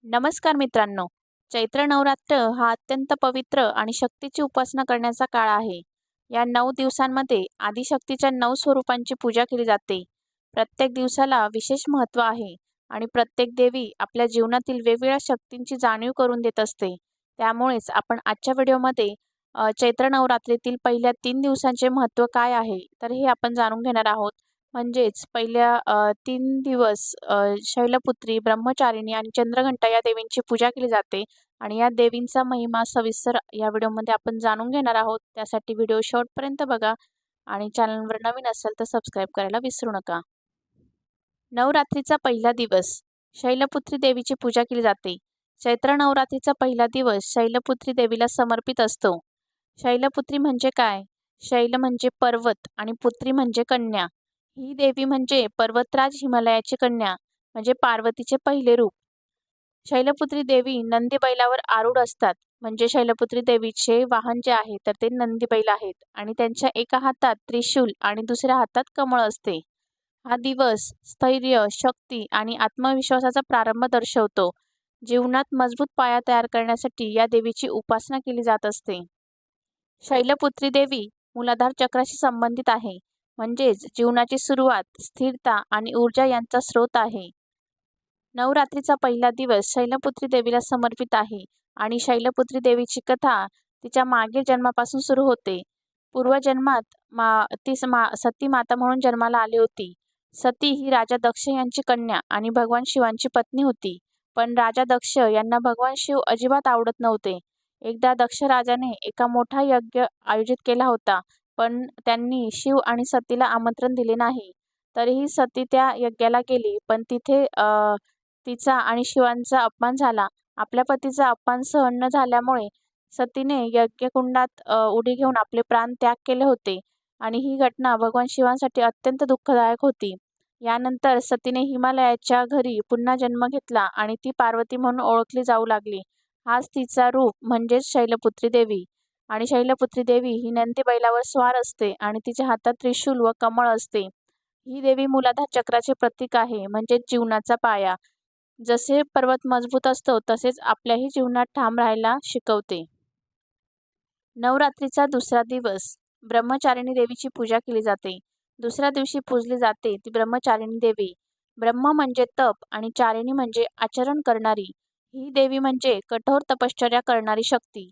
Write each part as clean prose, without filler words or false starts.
नमस्कार मित्रांनो. चैत्र नवरात्र हा अत्यंत पवित्र आणि शक्तीची उपासना करण्याचा काळ आहे. या 9 दिवसांमध्ये आदिशक्तीच्या 9 स्वरूपांची पूजा केली जाते. प्रत्येक दिवसाला विशेष महत्त्व आहे आणि प्रत्येक देवी आपल्या जीवनातील वेगवेगळ्या शक्तींची जाणीव करून देत असते. त्यामुळेच आपण आजच्या व्हिडिओमध्ये चैत्र नवरात्रीतील पहिल्या 3 दिवसांचे महत्त्व काय आहे, तर हे आपण जाणून घेणार आहोत. म्हणजेच पहिल्या 3 दिवस शैलपुत्री, ब्रह्मचारिणी आणि चंद्रघंटा या देवींची पूजा केली जाते आणि या देवींचा महिमा सविस्तर या व्हिडिओमध्ये आपण जाणून घेणार आहोत. त्यासाठी व्हिडिओ शेवटपर्यंत बघा आणि चॅनलवर नवीन असाल तर सबस्क्राईब करायला विसरू नका. नवरात्रीचा पहिला दिवस शैलपुत्री देवीची पूजा केली जाते. चैत्र नवरात्रीचा पहिला दिवस शैलपुत्री देवीला समर्पित असतो. शैलपुत्री म्हणजे काय? शैल म्हणजे पर्वत आणि पुत्री म्हणजे कन्या. ही देवी म्हणजे पर्वतराज हिमालयाची कन्या म्हणजे पार्वतीचे पहिले रूप. शैलपुत्री देवी नंदी बैलावर आरूढ असतात. म्हणजे शैलपुत्री देवीचे वाहन जे आहे तर ते नंदी बैल आहेत आणि त्यांच्या एका हातात त्रिशूल आणि दुसऱ्या हातात कमळ असते. हा दिवस स्थैर्य, शक्ती आणि आत्मविश्वासाचा प्रारंभ दर्शवतो. जीवनात मजबूत पाया तयार करण्यासाठी या देवीची उपासना केली जात असते. शैलपुत्री देवी मूलाधार चक्राशी संबंधित आहे. म्हणजेच जीवनाची सुरुवात, स्थिरता आणि ऊर्जा यांचा स्रोत आहे. नवरात्रीचा पहिला दिवस शैलपुत्री देवीला समर्पित आहे आणि शैलपुत्री देवीची कथा तिच्या मागील जन्मापासून सुरू होते. पूर्वजन्मात सती माता म्हणून जन्माला आली होती. सती ही राजा दक्ष यांची कन्या आणि भगवान शिवांची पत्नी होती. पण राजा दक्ष यांना भगवान शिव अजिबात आवडत नव्हते. एकदा दक्ष राजाने एका मोठा यज्ञ आयोजित केला होता, पण त्यांनी शिव आणि सतीला आमंत्रण दिले नाही. तरीही सती त्या यज्ञाला गेली, पण तिथे तिचा आणि शिवांचा अपमान झाला. आपल्या पतीचा अपमान सहन न झाल्यामुळे सतीने यज्ञकुंडात उडी घेऊन आपले प्राण त्याग केले होते आणि ही घटना भगवान शिवांसाठी अत्यंत दुःखदायक होती. यानंतर सतीने हिमालयाच्या घरी पुन्हा जन्म घेतला आणि ती पार्वती म्हणून ओळखली जाऊ लागली. हाच तिचा रूप म्हणजेच शैलपुत्री देवी. आणि शैलपुत्री देवी ही नंदी बैलावर स्वार असते आणि तिच्या हातात त्रिशूल व कमळ असते. ही देवी मूलाधार चक्राचे प्रतीक आहे, म्हणजेच जीवनाचा पाया. जसे पर्वत मजबूत असतो तसेच आपल्याही जीवनात ठाम राहायला शिकवते. नवरात्रीचा दुसरा दिवस ब्रह्मचारिणी देवीची पूजा केली जाते. दुसऱ्या दिवशी पूजली जाते ती ब्रह्मचारिणी देवी. ब्रह्म म्हणजे तप आणि चारिणी म्हणजे आचरण करणारी. ही देवी म्हणजे कठोर तपश्चर्या करणारी शक्ती.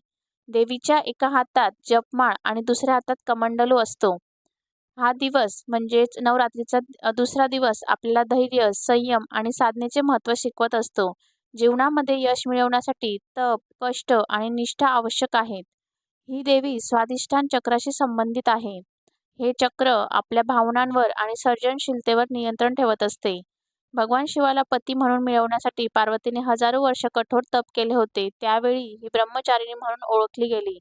देवीच्या एका हातात जपमाळ आणि दुसऱ्या हातात कमंडलू असतो. हा दिवस म्हणजेच नवरात्रीचा दुसरा दिवस आपल्याला धैर्य, संयम आणि साधनेचे महत्त्व शिकवत असतो. जीवनामध्ये यश मिळवण्यासाठी तप, कष्ट आणि निष्ठा आवश्यक आहेत. ही देवी स्वाधिष्ठान चक्राशी संबंधित आहे. हे चक्र आपल्या भावनांवर आणि सर्जनशीलतेवर नियंत्रण ठेवत असते. भगवान शिवाला पती म्हणून मिळवण्यासाठी पार्वतीने हजारो वर्ष कठोर तप केले होते. त्यावेळी ही ब्रह्मचारिणी म्हणून ओळखली गेली.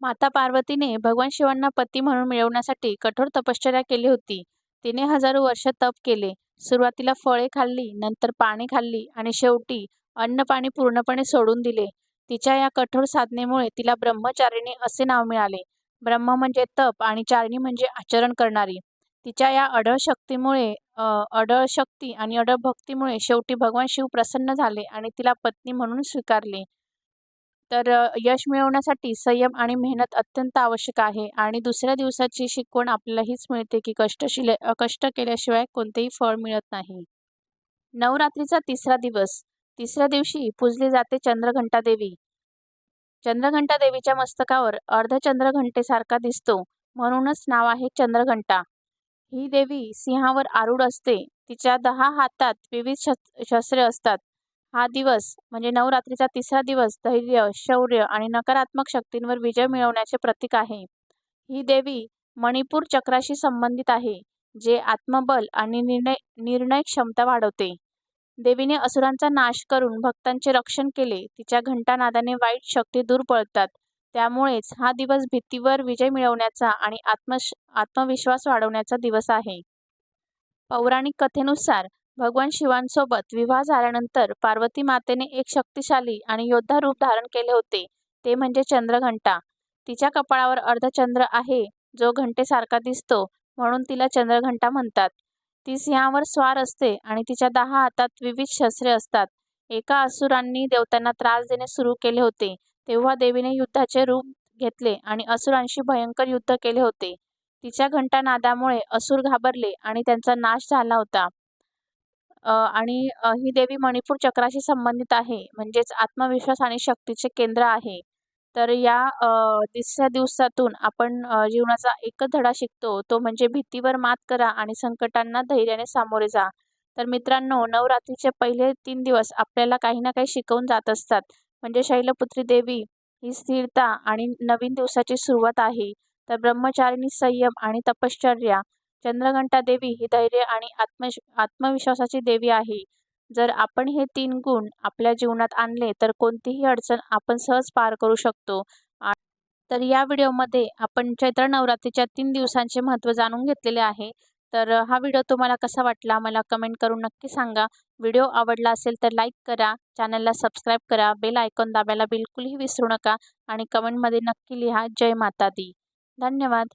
माता पार्वतीने भगवान शिवांना पती म्हणून मिळवण्यासाठी कठोर तपश्चर्या केली होती. तिने हजारो वर्ष तप केले. सुरुवातीला फळे खाल्ली, नंतर पाणी खाल्ली आणि शेवटी अन्न-पाणी पूर्णपणे सोडून दिले. तिच्या या कठोर साधनेमुळे तिला ब्रह्मचारिणी असे नाव मिळाले. ब्रह्म म्हणजे तप आणि चारिणी म्हणजे आचरण करणारी. तिच्या या अढळ शक्ती आणि अढळ भक्तीमुळे शेवटी भगवान शिव प्रसन्न झाले आणि तिला पत्नी म्हणून स्वीकारले. तर यश मिळवण्यासाठी संयम आणि मेहनत अत्यंत आवश्यक आहे आणि दुसऱ्या दिवसाची शिकवण आपल्याला हीच मिळते की कष्ट केल्याशिवाय कोणतेही फळ मिळत नाही. नवरात्रीचा तिसरा दिवस. तिसऱ्या दिवशी पूजली जाते चंद्रघंटा देवी. चंद्रघंटा देवीच्या मस्तकावर अर्धचंद्रघंटेसारखा दिसतो, म्हणूनच नाव आहे चंद्रघंटा. ही देवी सिंहावर आरूढ असते. तिच्या 10 हातात विविध शस्त्रे असतात. हा दिवस म्हणजे नवरात्रीचा तिसरा दिवस धैर्य, शौर्य आणि नकारात्मक शक्तींवर विजय मिळवण्याचे प्रतीक आहे. ही देवी मणिपूर चक्राशी संबंधित आहे, जे आत्मबल आणि निर्णय क्षमता वाढवते. देवीने असुरांचा नाश करून भक्तांचे रक्षण केले. तिच्या घंटानादाने वाईट शक्ती दूर पळतात. त्यामुळेच हा दिवस भीतीवर विजय मिळवण्याचा आणि आत्मविश्वास वाढवण्याचा दिवस आहे. पौराणिक कथेनुसार भगवान शिवांसोबत विवाह झाल्यानंतर पार्वती मातेने एक शक्तिशाली आणि योद्धा रूप धारण केले होते, ते म्हणजे चंद्रघंटा. तिच्या कपाळावर अर्धचंद्र आहे, जो घंटेसारखा दिसतो, म्हणून तिला चंद्रघंटा म्हणतात. ती सिंहावर स्वार असते आणि तिच्या 10 हातात विविध शस्त्रे असतात. एका असुरांनी देवतांना त्रास देणे सुरू केले होते, तेव्हा देवीने युद्धाचे रूप घेतले आणि असुरांशी भयंकर युद्ध केले होते. तिच्या घंटानादामुळे असुर घाबरले आणि त्यांचा नाश झाला होता. ही देवी मणिपूर चक्राशी संबंधित आहे, म्हणजेच आत्मविश्वास आणि शक्तीचे केंद्र आहे. तर या तिसऱ्या दिवसातून आपण जीवनाचा एकच धडा शिकतो, तो म्हणजे भीतीवर मात करा आणि संकटांना धैर्याने सामोरे जा. तर मित्रांनो, नवरात्रीचे पहिले 3 दिवस आपल्याला काही ना काही शिकवून जात असतात. म्हणजे शैलपुत्री देवी ही स्थिरता आणि नवीन दिवसाची सुरुवात आहे. तर ब्रह्मचारिणी संयम आणि तपश्चर्या. चंद्रघंटा देवी ही धैर्य आणि आत्मविश्वासाची देवी आहे. जर आपण हे 3 गुण आपल्या जीवनात आणले तर कोणतीही अडचण आपण सहज पार करू शकतो. तर या व्हिडिओमध्ये आपण चैत्र नवरात्रीच्या 3 दिवसांचे महत्त्व जाणून घेतलेले आहे. तर हा व्हिडिओ तुम्हाला कसा वाटला मला कमेंट करून नक्की सांगा. व्हिडिओ आवडला असेल तर लाईक करा, चॅनलला सबस्क्राईब करा, बेल आयकॉन दाबायला बिलकुलही विसरू नका आणि कमेंटमध्ये नक्की लिहा जय माता दी. धन्यवाद.